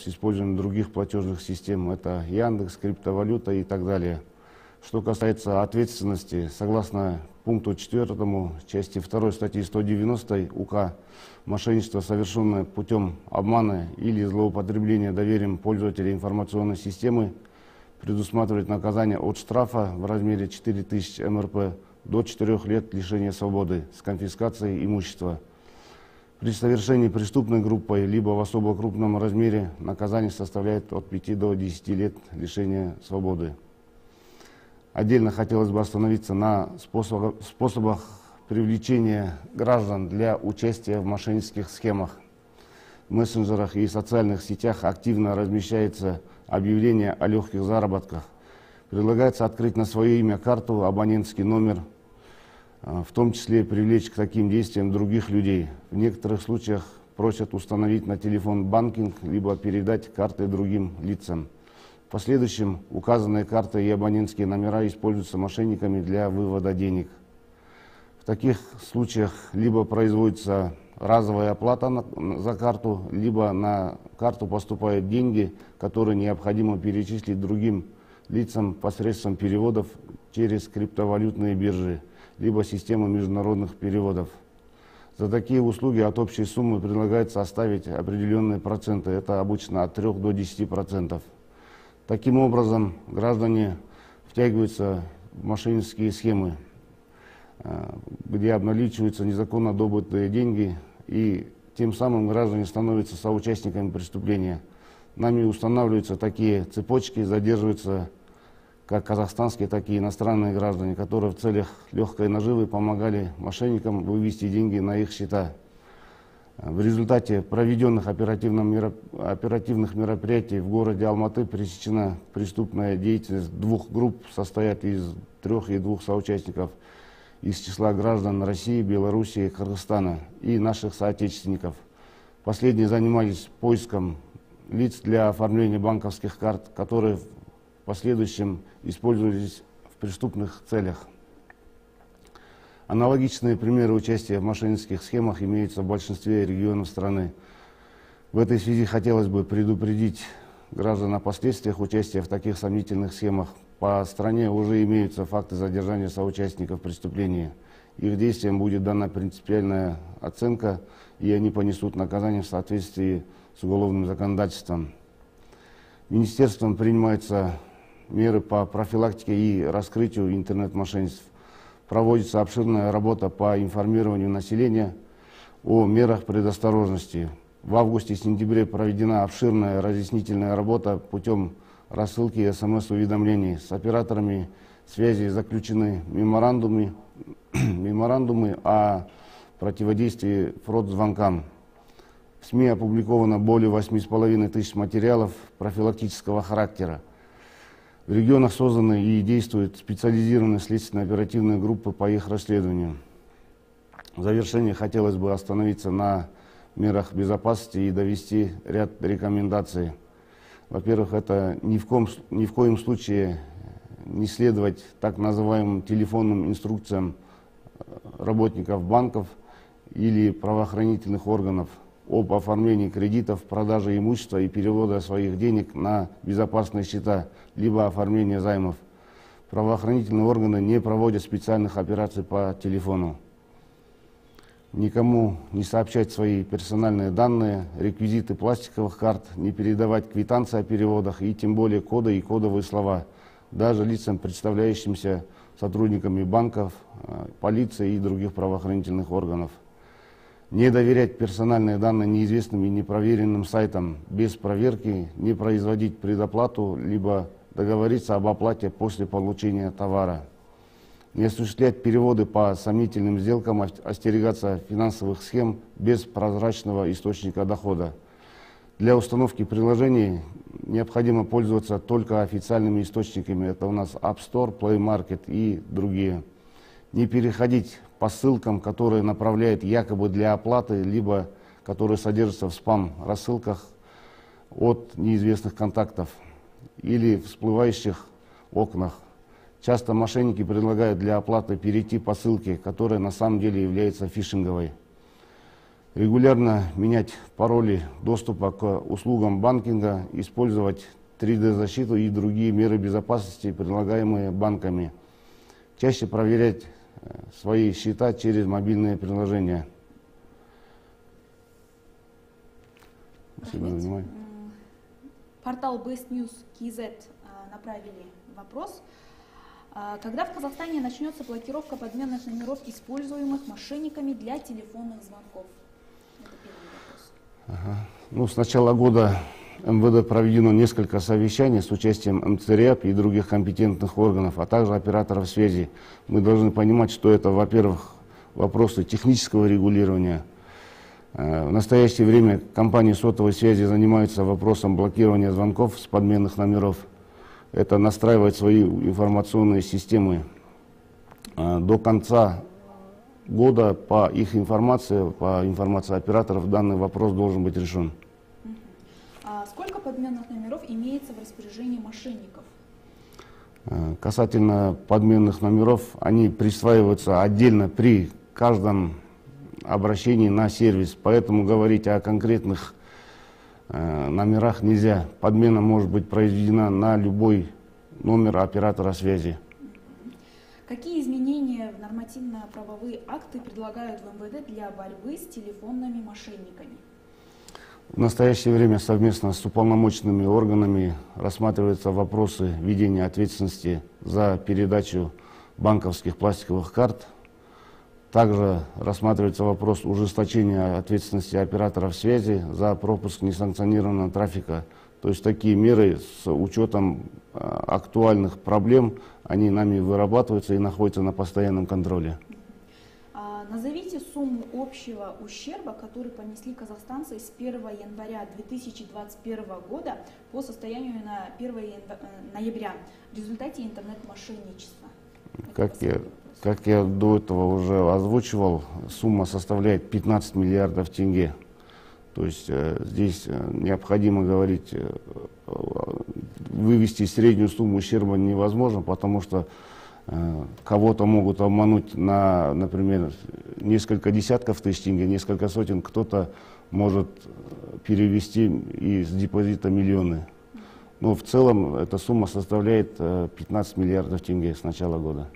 с использованием других платежных систем. Это Яндекс, криптовалюта и так далее. Что касается ответственности, согласно пункту 4 части 2 статьи 190 УК, мошенничество, совершенное путем обмана или злоупотребления доверием пользователя информационной системы, предусматривает наказание от штрафа в размере 4000 МРП до 4 лет лишения свободы с конфискацией имущества. При совершении преступной группой либо в особо крупном размере наказание составляет от 5 до 10 лет лишения свободы. Отдельно хотелось бы остановиться на способах привлечения граждан для участия в мошеннических схемах. В мессенджерах и социальных сетях активно размещается объявление о легких заработках. Предлагается открыть на свое имя карту, абонентский номер, в том числе привлечь к таким действиям других людей. В некоторых случаях просят установить на телефон банкинг, либо передать карты другим лицам. В последующем указанные карты и абонентские номера используются мошенниками для вывода денег. В таких случаях либо производится разовая оплата за карту, либо на карту поступают деньги, которые необходимо перечислить другим лицам посредством переводов через криптовалютные биржи, либо систему международных переводов. За такие услуги от общей суммы предлагается оставить определенные проценты, это обычно от 3 до 10%. Таким образом, граждане втягиваются в мошеннические схемы, где обналичиваются незаконно добытые деньги, и тем самым граждане становятся соучастниками преступления. Нами устанавливаются такие цепочки, задерживаются как казахстанские, так и иностранные граждане, которые в целях легкой наживы помогали мошенникам вывести деньги на их счета. В результате проведенных оперативных мероприятий в городе Алматы пресечена преступная деятельность двух групп, состоят из 3 и 2 соучастников из числа граждан России, Белоруссии, Кыргызстана и наших соотечественников. Последние занимались поиском лиц для оформления банковских карт, которые в последующем использовались в преступных целях. Аналогичные примеры участия в мошеннических схемах имеются в большинстве регионов страны. В этой связи хотелось бы предупредить граждан о последствиях участия в таких сомнительных схемах. По стране уже имеются факты задержания соучастников преступления. Их действиям будет дана принципиальная оценка, и они понесут наказание в соответствии с уголовным законодательством. Министерством принимаются меры по профилактике и раскрытию интернет-мошенничеств. Проводится обширная работа по информированию населения о мерах предосторожности. В августе и сентябре проведена обширная разъяснительная работа путем рассылки и СМС-уведомлений. С операторами связи заключены меморандумы о противодействии фрод-звонкам. В СМИ опубликовано более 8500 материалов профилактического характера. В регионах созданы и действуют специализированные следственно-оперативные группы по их расследованию. В завершение хотелось бы остановиться на мерах безопасности и довести ряд рекомендаций. Во-первых, это ни в коем случае не следовать так называемым телефонным инструкциям работников банков или правоохранительных органов об оформлении кредитов, продаже имущества и перевода своих денег на безопасные счета, либо оформления займов. Правоохранительные органы не проводят специальных операций по телефону. Никому не сообщать свои персональные данные, реквизиты пластиковых карт, не передавать квитанции о переводах и тем более коды и кодовые слова, даже лицам, представляющимся сотрудниками банков, полиции и других правоохранительных органов. Не доверять персональные данные неизвестным и непроверенным сайтам без проверки, не производить предоплату, либо договориться об оплате после получения товара. Не осуществлять переводы по сомнительным сделкам, остерегаться финансовых схем без прозрачного источника дохода. Для установки приложений необходимо пользоваться только официальными источниками. Это у нас App Store, Play Market и другие. Не переходить по ссылкам, которые направляют якобы для оплаты, либо которые содержатся в спам-рассылках от неизвестных контактов или в всплывающих окнах. Часто мошенники предлагают для оплаты перейти по ссылке, которая на самом деле является фишинговой. Регулярно менять пароли доступа к услугам банкинга, использовать 3D-защиту и другие меры безопасности, предлагаемые банками. Чаще проверять свои счета через мобильные приложения. Спасибо за внимание. Портал Best News KZ направили вопрос. Когда в Казахстане начнется блокировка подменных номеров, используемых мошенниками для телефонных звонков? Это первый вопрос. Ну, с начала года МВД проведено несколько совещаний с участием МЦРИАП и других компетентных органов, а также операторов связи. Мы должны понимать, что это, во-первых, вопросы технического регулирования. В настоящее время компании сотовой связи занимаются вопросом блокирования звонков с подменных номеров. Это настраивать свои информационные системы. До конца года, по их информации, по информации операторов, данный вопрос должен быть решен. Сколько подменных номеров имеется в распоряжении мошенников? Касательно подменных номеров, они присваиваются отдельно при каждом обращении на сервис, поэтому говорить о конкретных номерах нельзя. Подмена может быть произведена на любой номер оператора связи. Какие изменения в нормативно-правовые акты предлагают в МВД для борьбы с телефонными мошенниками? В настоящее время совместно с уполномоченными органами рассматриваются вопросы введения ответственности за передачу банковских пластиковых карт. Также рассматривается вопрос ужесточения ответственности операторов связи за пропуск несанкционированного трафика. То есть такие меры с учетом актуальных проблем, они нами вырабатываются и находятся на постоянном контроле. Назовите сумму общего ущерба, который понесли казахстанцы с 1 января 2021 года по состоянию на 1 ноября в результате интернет-мошенничества. Как я до этого уже озвучивал, сумма составляет 15 миллиардов тенге. То есть здесь необходимо говорить, вывести среднюю сумму ущерба невозможно, потому что кого-то могут обмануть на, например, несколько десятков тысяч тенге, несколько сотен, кто-то может перевести из депозита миллионы. Но в целом эта сумма составляет 15 миллиардов тенге с начала года.